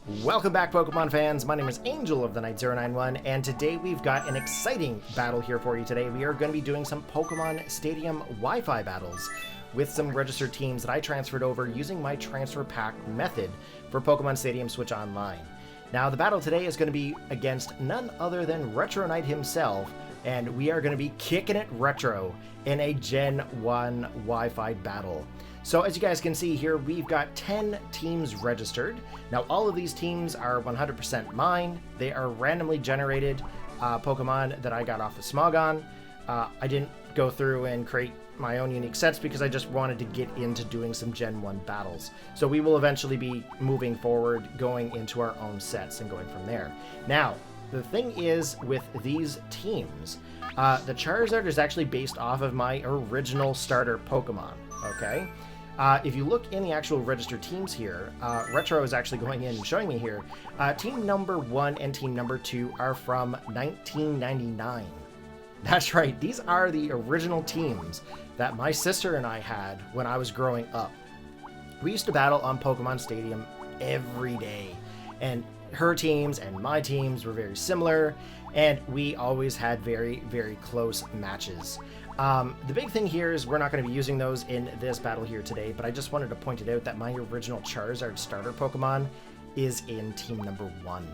Welcome back, Pokemon fans. My name is Angel of the Night 091, and today we've got an exciting battle here for you today. We are going to be doing some Pokemon Stadium Wi-Fi battles with some registered teams that I transferred over using my transfer pack method for Pokemon Stadium Switch Online. Now, the battle today is going to be against none other than Retronyte himself, and we are going to be kicking it retro in a Gen 1 Wi-Fi battle. So as you guys can see here, we've got 10 teams registered. Now all of these teams are 100% mine. They are randomly generated Pokemon that I got off of Smogon. I didn't go through and create my own unique sets because I just wanted to get into doing some Gen 1 battles. So we will eventually be moving forward, going into our own sets and going from there. Now, the thing is with these teams, the Charizard is actually based off of my original starter Pokemon, okay? If you look in the actual registered teams here, Retro is actually going in and showing me here, team number 1 and team number 2 are from 1999. That's right, these are the original teams that my sister and I had when I was growing up. We used to battle on Pokemon Stadium every day, and her teams and my teams were very similar, and we always had very, very close matches. The big thing here is we're not going to be using those in this battle here today, but I just wanted to point it out that my original Charizard starter Pokemon is in team number 1.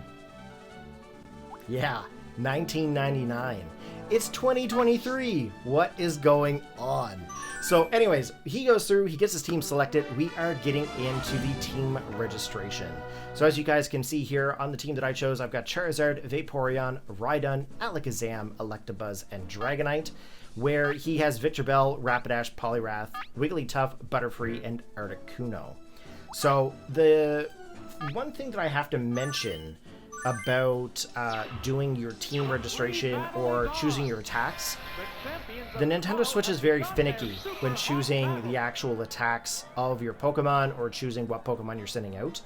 Yeah, 1999. It's 2023. What is going on? So anyways, he goes through, he gets his team selected. We are getting into the team registration. So as you guys can see here on the team that I chose, I've got Charizard, Vaporeon, Rhydon, Alakazam, Electabuzz, and Dragonite, where he has Victreebel, Rapidash, Poliwrath, Wigglytuff, Butterfree, and Articuno. So the one thing that I have to mention about doing your team registration or choosing your attacks, the Nintendo Switch is very finicky when choosing the actual attacks of your Pokemon or choosing what Pokemon you're sending out.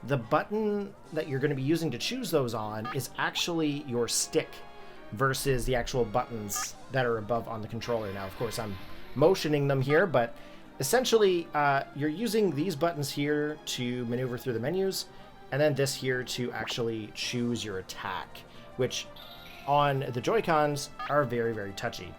The button that you're going to be using to choose those on is actually your stick versus the actual buttons that are above on the controller. Now, of course, I'm motioning them here, but essentially you're using these buttons here to maneuver through the menus, and then this here to actually choose your attack, which on the Joy-Cons are very, very touchy.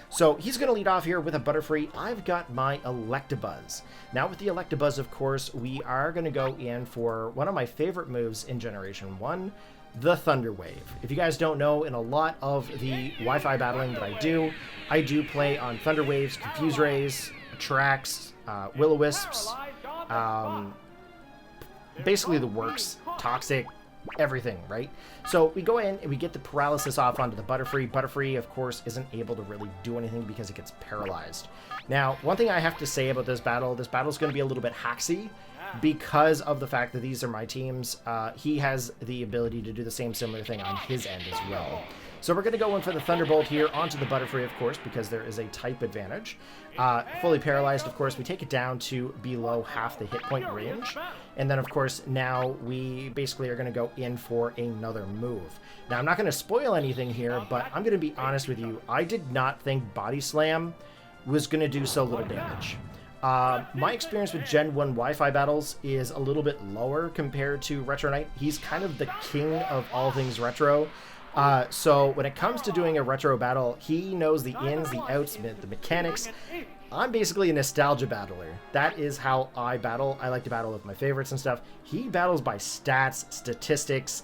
So he's going to lead off here with a Butterfree. I've got my Electabuzz. Now with the Electabuzz, of course, we are going to go in for one of my favorite moves in Generation 1, the Thunder Wave. If you guys don't know, in a lot of the Wi-Fi battling that I do play on Thunder Waves, Confuse Rays, Tracks, Will-O-Wisps, basically the works, Toxic, everything, right? So we go in and we get the paralysis off onto the Butterfree. Butterfree, of course, isn't able to really do anything because it gets paralyzed. Now, one thing I have to say about this battle is going to be a little bit hacksy because of the fact that these are my teams. He has the ability to do the same similar thing on his end as well. So we're going to go in for the Thunderbolt here onto the Butterfree, of course, because there is a type advantage. Fully paralyzed, of course, we take it down to below half the hit point range. And then, of course, now we basically are going to go in for another move. Now, I'm not going to spoil anything here, but I'm going to be honest with you. I did not think Body Slam was going to do so little damage. My experience with Gen 1 Wi-Fi battles is a little bit lower compared to Retronyte. He's kind of the king of all things retro. So when it comes to doing a retro battle, he knows the ins, the outs, the mechanics. I'm basically a nostalgia battler. That is how I battle. I like to battle with my favorites and stuff. He battles by stats, statistics,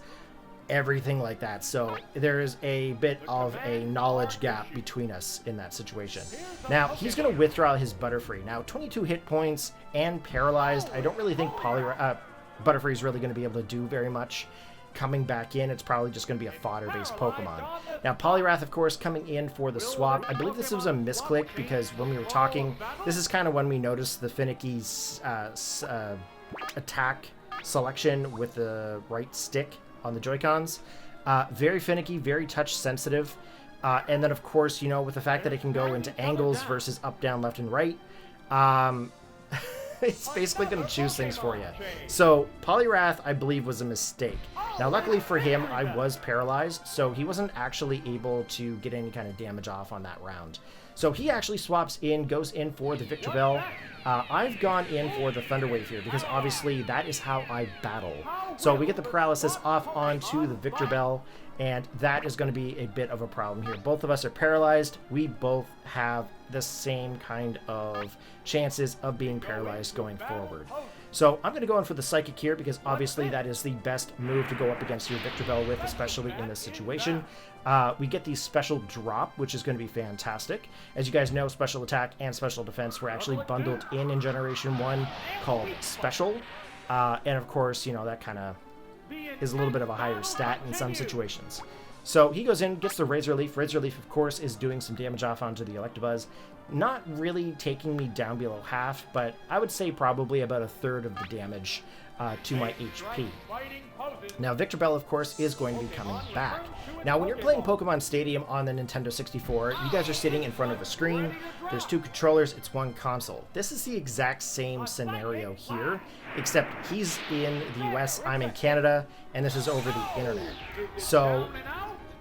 everything like that. So there is a bit of a knowledge gap between us in that situation. Now, he's going to withdraw his Butterfree. Now, 22 hit points and paralyzed. I don't really think Butterfree is really going to be able to do very much. Coming back in, it's probably just going to be a fodder-based Pokemon. Now, Poliwrath, of course, coming in for the swap. I believe this was a misclick because when we were talking, this is kind of when we noticed the finicky attack selection with the right stick on the Joy-Cons. Very finicky, very touch-sensitive. And then, of course, you know, with the fact that it can go into angles versus up, down, left, and right, it's basically going to choose things for you. So Poliwrath, I believe, was a mistake. Now, luckily for him, I was paralyzed, so he wasn't actually able to get any kind of damage off on that round. So he actually swaps in, goes in for the Victreebel. I've gone in for the Thunder Wave here because obviously that is how I battle. So we get the paralysis off onto the Victreebel, and that is going to be a bit of a problem here. Both of us are paralyzed. We both have the same kind of chances of being paralyzed going forward. So I'm going to go in for the Psychic here because obviously that is the best move to go up against your Victreebel with, especially in this situation. We get the special drop, which is going to be fantastic. As you guys know, special attack and special defense were actually bundled in Generation 1 called Special. And of course, you know, that kind of is a little bit of a higher stat in some situations. So he goes in, gets the Razor Leaf. Razor Leaf, of course, is doing some damage off onto the Electabuzz. Not really taking me down below half, but I would say probably about a third of the damage to my HP. Now, Victreebel, of course, is going to be coming back. Now, when you're playing Pokemon Stadium on the Nintendo 64, you guys are sitting in front of a screen. There's 2 controllers. It's 1 console. This is the exact same scenario here, except he's in the US, I'm in Canada, and this is over the internet. So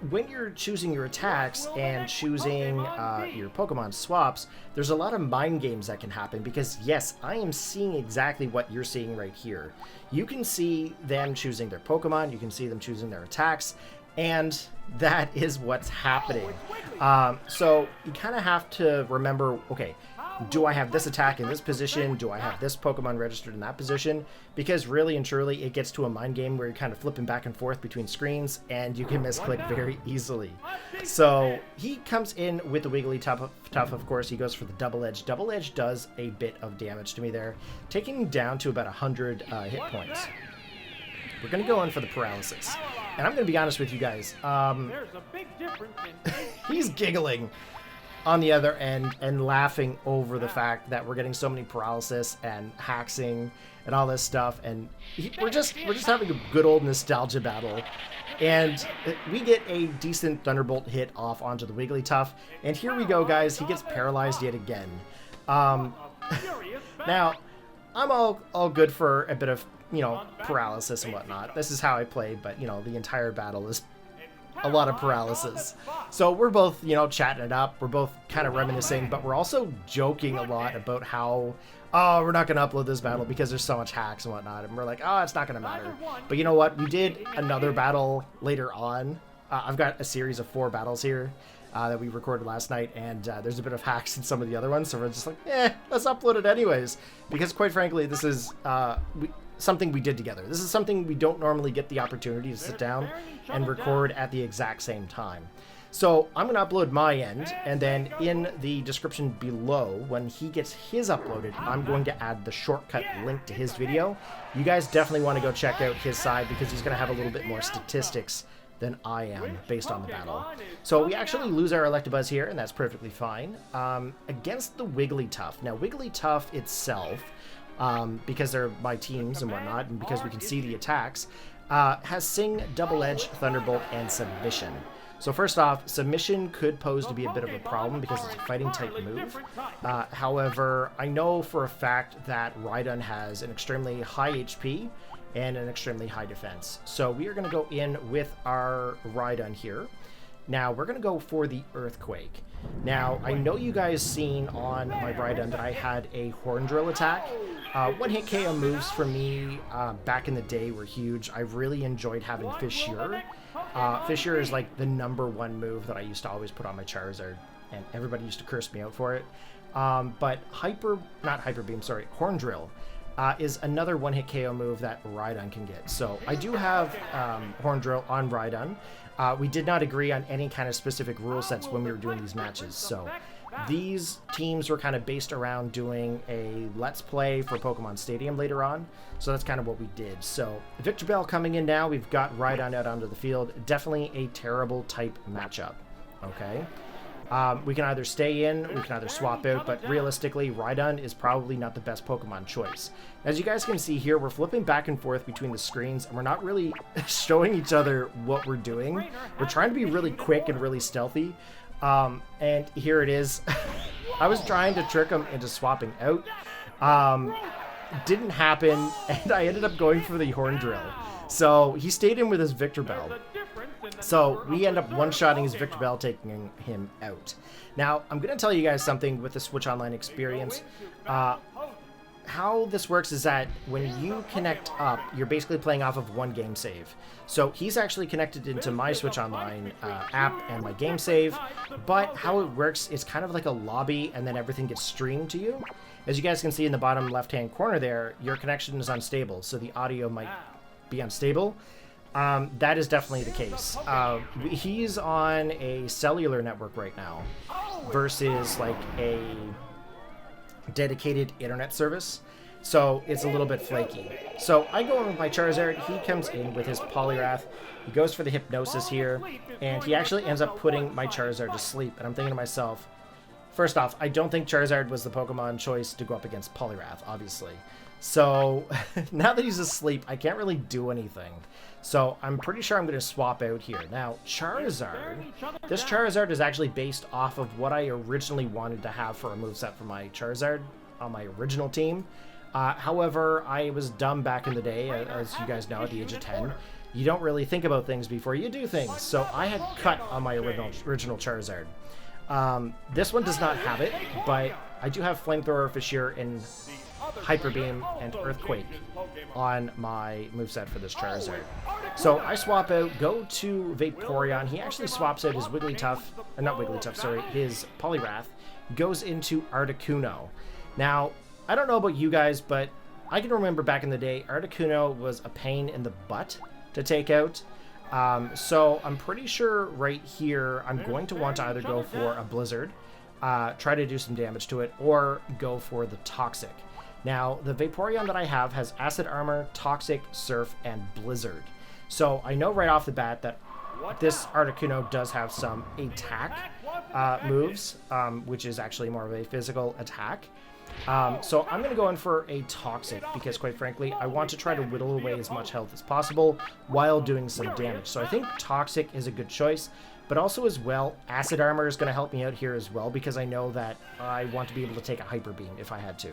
when you're choosing your attacks and choosing your Pokemon swaps, there's a lot of mind games that can happen because, yes, I am seeing exactly what you're seeing right here. You can see them choosing their Pokemon, you can see them choosing their attacks, and that is what's happening. So you kind of have to remember, okay, do I have this attack in this position? Do I have this Pokemon registered in that position? Because really and truly, it gets to a mind game where you're kind of flipping back and forth between screens, and you can misclick very easily. So he comes in with the Wigglytuff, of course. He goes for the Double Edge. Double Edge does a bit of damage to me there, taking me down to about 100 hit points. We're going to go in for the Paralysis. And I'm going to be honest with you guys. He's giggling on the other end and laughing over the fact that we're getting so many paralysis and haxing and all this stuff, and we're just having a good old nostalgia battle, and we get a decent Thunderbolt hit off onto the Wigglytuff, and here we go, guys. He gets paralyzed yet again. Now I'm all good for a bit of, you know, paralysis and whatnot. This is how I played, but you know, the entire battle is a lot of paralysis. So we're both, you know, chatting it up. We're both kind of reminiscing, but we're also joking a lot about how, oh, we're not going to upload this battle because there's so much hacks and whatnot. And we're like, oh, it's not going to matter. But you know what? We did another battle later on. I've got a series of 4 battles here that we recorded last night, and there's a bit of hacks in some of the other ones. So we're just like, let's upload it anyways. Because quite frankly, this is something we did together. This is something we don't normally get the opportunity to sit down and record at the exact same time. So I'm going to upload my end, and then in the description below, when he gets his uploaded, I'm going to add the shortcut link to his video. You guys definitely want to go check out his side because he's going to have a little bit more statistics than I am based on the battle. So we actually lose our Electabuzz here, and that's perfectly fine. Against the Wigglytuff. Now, Wigglytuff itself, because they're my teams and whatnot, and because we can see the attacks, has Sing, Double Edge, Thunderbolt, and Submission. So first off, Submission could pose to be a bit of a problem because it's a fighting type move. However, I know for a fact that Rhydon has an extremely high HP and an extremely high defense. So we are going to go in with our Rhydon here. Now, we're going to go for the Earthquake. Now, I know you guys seen on my Rhydon that I had a Horn Drill attack. One-hit KO moves for me back in the day were huge. I really enjoyed having Fissure. Fissure is like the #1 move that I used to always put on my Charizard, and everybody used to curse me out for it. But Horn Drill is another one-hit KO move that Rhydon can get. So I do have Horn Drill on Rhydon. We did not agree on any kind of specific rule sets when we were doing these matches. So these teams were kind of based around doing a Let's Play for Pokemon Stadium later on. So that's kind of what we did. So Victreebel coming in now. We've got Rhydon out onto the field. Definitely a terrible type matchup. Okay. We can either stay in, we can either swap out, but realistically, Rhydon is probably not the best Pokemon choice. As you guys can see here, we're flipping back and forth between the screens, and we're not really showing each other what we're doing. We're trying to be really quick and really stealthy, and here it is. I was trying to trick him into swapping out. Didn't happen, and I ended up going for the Horn Drill. So he stayed in with his Victreebel. So we end up one-shotting his Victor Bell, taking him out. Now, I'm going to tell you guys something with the Switch Online experience. How this works is that when you connect up, you're basically playing off of one game save. So he's actually connected into my Switch Online app and my game save, but how it works is kind of like a lobby, and then everything gets streamed to you. As you guys can see in the bottom left-hand corner there, your connection is unstable, so the audio might be unstable. That is definitely the case. He's on a cellular network right now versus like a dedicated internet service, so it's a little bit flaky. So I go in with my Charizard, he comes in with his Poliwrath, he goes for the Hypnosis here, and he actually ends up putting my Charizard to sleep, and I'm thinking to myself, first off, I don't think Charizard was the Pokemon choice to go up against Poliwrath, obviously. So now that he's asleep, I can't really do anything. So I'm pretty sure I'm going to swap out here. Now, Charizard, this Charizard is actually based off of what I originally wanted to have for a moveset for my Charizard on my original team. However, I was dumb back in the day, as you guys know, at the age of 10. You don't really think about things before you do things. So I had cut on my original Charizard. This one does not have it, but I do have Flamethrower, Fissure, and Hyper Beam and Earthquake on my moveset for this Charizard. So I swap out, go to Vaporeon. He actually swaps out his his Poliwrath, goes into Articuno. Now, I don't know about you guys, but I can remember back in the day, Articuno was a pain in the butt to take out. So I'm pretty sure right here, I'm going to want to either go for a Blizzard, try to do some damage to it, or go for the Toxic. Now, the Vaporeon that I have has Acid Armor, Toxic, Surf, and Blizzard. So I know right off the bat that this Articuno does have some attack moves, which is actually more of a physical attack. So I'm going to go in for a Toxic because, quite frankly, I want to try to whittle away as much health as possible while doing some damage. So I think Toxic is a good choice, but also as well, Acid Armor is going to help me out here as well because I know that I want to be able to take a Hyper Beam if I had to.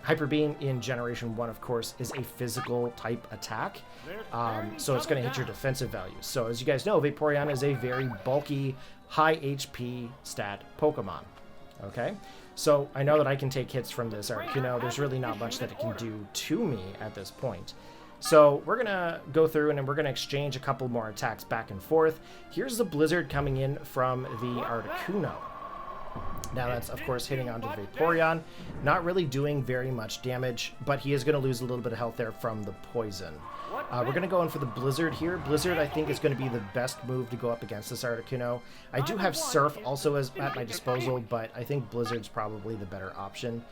Hyper Beam in Generation 1, of course, is a physical type attack, so it's going to hit your defensive values. So as you guys know, Vaporeon is a very bulky, high HP stat Pokemon. Okay, so I know that I can take hits from this Articuno. There's really not much that it can do to me at this point. So we're going to go through and then we're going to exchange a couple more attacks back and forth. Here's the Blizzard coming in from the Articuno. Now that's, of course, hitting onto Vaporeon. Not really doing very much damage, but he is going to lose a little bit of health there from the poison. We're going to go in for the Blizzard here. Blizzard, I think, is going to be the best move to go up against this Articuno. I do have Surf also at my disposal, but I think Blizzard's probably the better option.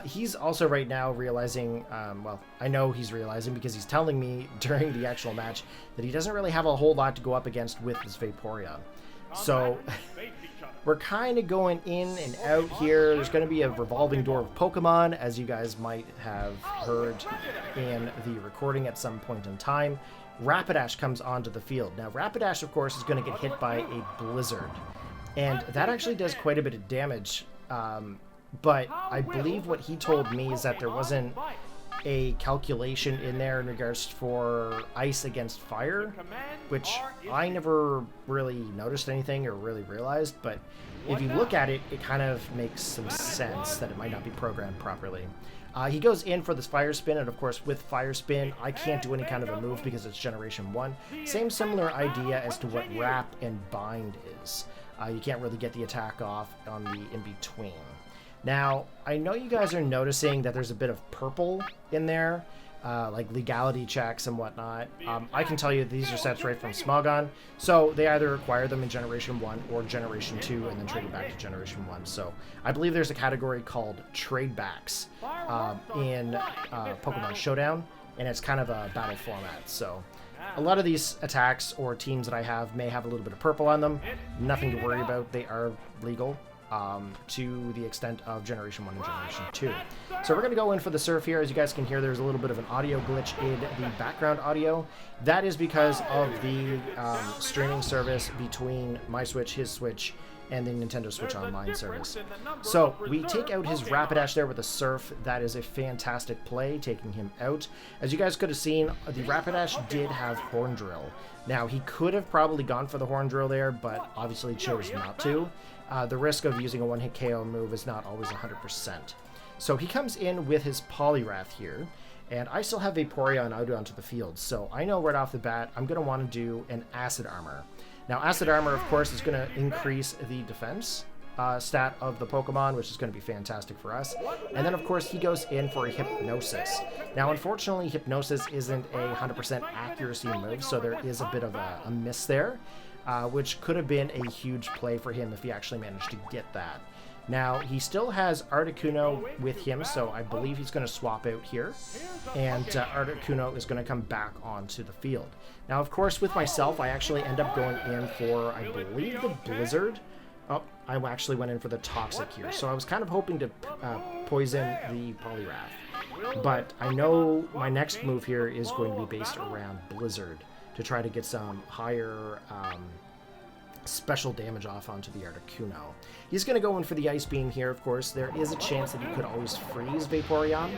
He's also right now realizing, well, I know he's realizing because he's telling me during the actual match that he doesn't really have a whole lot to go up against with this Vaporeon. So we're kind of going in and out here. There's going to be a revolving door of Pokemon, as you guys might have heard in the recording at some point in time. Rapidash comes onto the field. Now, Rapidash, of course, is going to get hit by a Blizzard, and that actually does quite a bit of damage. But I believe what he told me is that there wasn't a calculation in there in regards for ice against fire, which I never really noticed anything or really realized, but if you look at it, it kind of makes some sense that it might not be programmed properly. He goes in for this Fire Spin, and of course with Fire Spin, I can't do any kind of a move because it's Generation 1. Same similar idea as to what Wrap and Bind is. You can't really get the attack off on the in-between. Now, I know you guys are noticing that there's a bit of purple in there, like legality checks and whatnot. I can tell you these are sets right from Smogon, so they either acquire them in Generation 1 or Generation 2 and then trade it back to Generation 1. So I believe there's a category called trade backs in Pokemon Showdown, and it's kind of a battle format. So a lot of these attacks or teams that I have may have a little bit of purple on them. Nothing to worry about. They are legal. To the extent of Generation 1 and Generation 2. So we're going to go in for the Surf here. As you guys can hear, there's a little bit of an audio glitch in the background audio. That is because of the streaming service between my Switch, his Switch, and the Nintendo Switch Online service. So we take out his Rapidash there with a Surf. That is a fantastic play, taking him out. As you guys could have seen, the Rapidash did have Horn Drill. Now, he could have probably gone for the Horn Drill there, but obviously chose not to. The risk of using a one-hit KO move is not always 100%. So he comes in with his Poliwrath here, and I still have Vaporeon out onto the field, so I know right off the bat I'm going to want to do an Acid Armor. Now, Acid Armor, of course, is going to increase the defense stat of the Pokemon, which is going to be fantastic for us. And then, of course, he goes in for a Hypnosis. Now, unfortunately, Hypnosis isn't a 100% accuracy move, so there is a bit of a miss there, which could have been a huge play for him if he actually managed to get that. Now, he still has Articuno with him, so I believe he's going to swap out here, and Articuno is going to come back onto the field. Now, of course, with myself, I actually end up going in for, I believe, the Blizzard. Oh, I actually went in for the Toxic here, so I was kind of hoping to poison the Poliwrath. But I know my next move here is going to be based around Blizzard to try to get some higher special damage off onto the Articuno. He's going to go in for the Ice Beam here, of course. There is a chance that he could always freeze Vaporeon.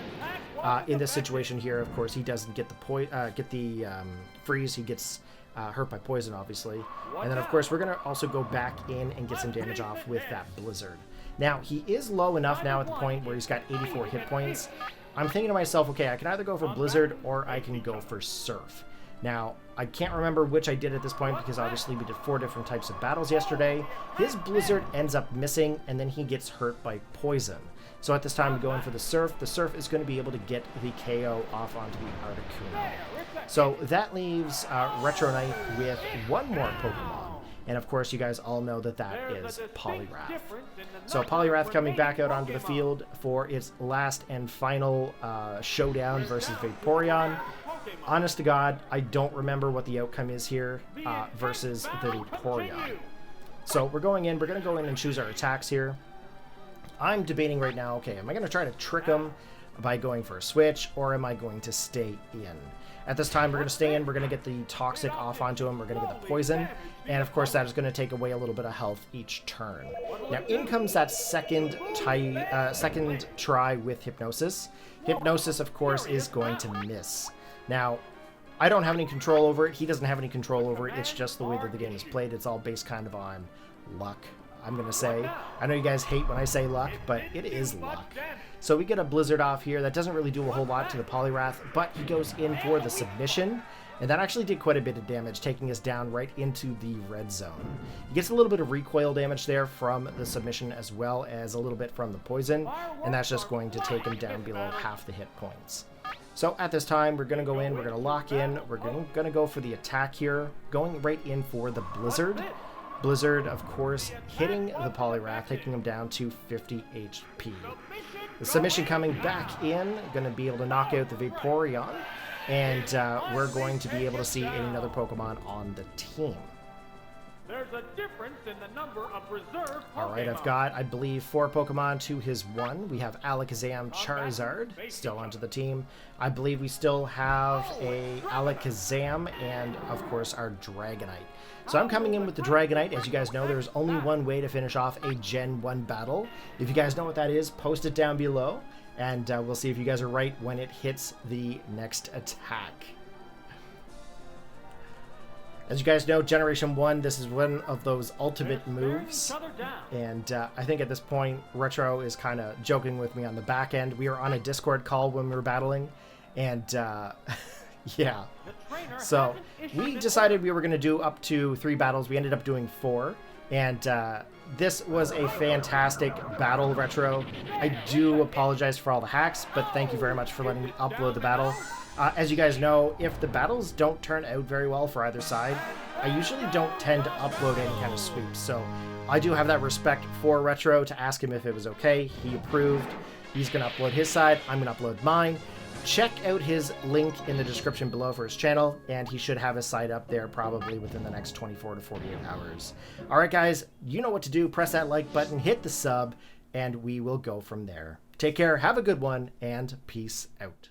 In this situation here, of course, he doesn't get the freeze. He gets hurt by poison, obviously. And then, of course, we're going to also go back in and get some damage off with that Blizzard. Now, he is low enough now at the point where he's got 84 hit points. I'm thinking to myself, okay, I can either go for Blizzard or I can go for Surf. Now, I can't remember which I did at this point because obviously we did 4 different types of battles yesterday. His Blizzard ends up missing, and then he gets hurt by Poison. So at this time, we go in for the Surf. The Surf is going to be able to get the KO off onto the Articuno. So that leaves Retronyte with one more Pokemon. And of course, you guys all know that that is Poliwrath. So Poliwrath coming back out onto the field for its last and final showdown versus Vaporeon. Honest to God, I don't remember what the outcome is here versus the Vaporeon. So we're going in to go in and choose our attacks here. I'm debating right now, okay, am I going to try to trick him by going for a switch, or am I going to stay in? At this time, we're going to stay in, we're going to get the Toxic off onto him, we're going to get the Poison, and of course that is going to take away a little bit of health each turn. Now in comes that second try with Hypnosis. Hypnosis, of course, is going to miss. Now, I don't have any control over it, he doesn't have any control over it, it's just the way that the game is played. It's all based kind of on luck, I'm going to say. I know you guys hate when I say luck, but it is luck. So we get a Blizzard off here. That doesn't really do a whole lot to the Poliwrath, but he goes in for the Submission, and that actually did quite a bit of damage, taking us down right into the red zone. He gets a little bit of recoil damage there from the Submission, as well as a little bit from the Poison, and that's just going to take him down below half the hit points. So at this time, we're going to go in, we're going to lock in, we're going to go for the attack here, going right in for the Blizzard. Blizzard, of course, hitting the Poliwrath, taking him down to 50 HP. The Submission coming back in, going to be able to knock out the Vaporeon, and we're going to be able to see another Pokemon on the team. There's a difference in the number of reserve Pokemon. Alright, I've got, I believe, 4 Pokemon to his 1. We have Alakazam, Charizard still onto the team. I believe we still have a Alakazam and, of course, our Dragonite. So I'm coming in with the Dragonite. As you guys know, there's only one way to finish off a Gen 1 battle. If you guys know what that is, post it down below, and we'll see if you guys are right when it hits the next attack. As you guys know, Generation 1, this is one of those ultimate moves, and I think at this point, Retro is kind of joking with me on the back end. We were on a Discord call when we were battling, and yeah. So we decided we were going to do up to 3 battles. We ended up doing 4, and this was a fantastic battle, Retro. I do apologize for all the hacks, but thank you very much for letting me upload the battle. As you guys know, if the battles don't turn out very well for either side, I usually don't tend to upload any kind of sweeps. So I do have that respect for Retro to ask him if it was okay. He approved. He's going to upload his side. I'm going to upload mine. Check out his link in the description below for his channel, and he should have his site up there probably within the next 24 to 48 hours. All right, guys, you know what to do. Press that like button, hit the sub, and we will go from there. Take care, have a good one, and peace out.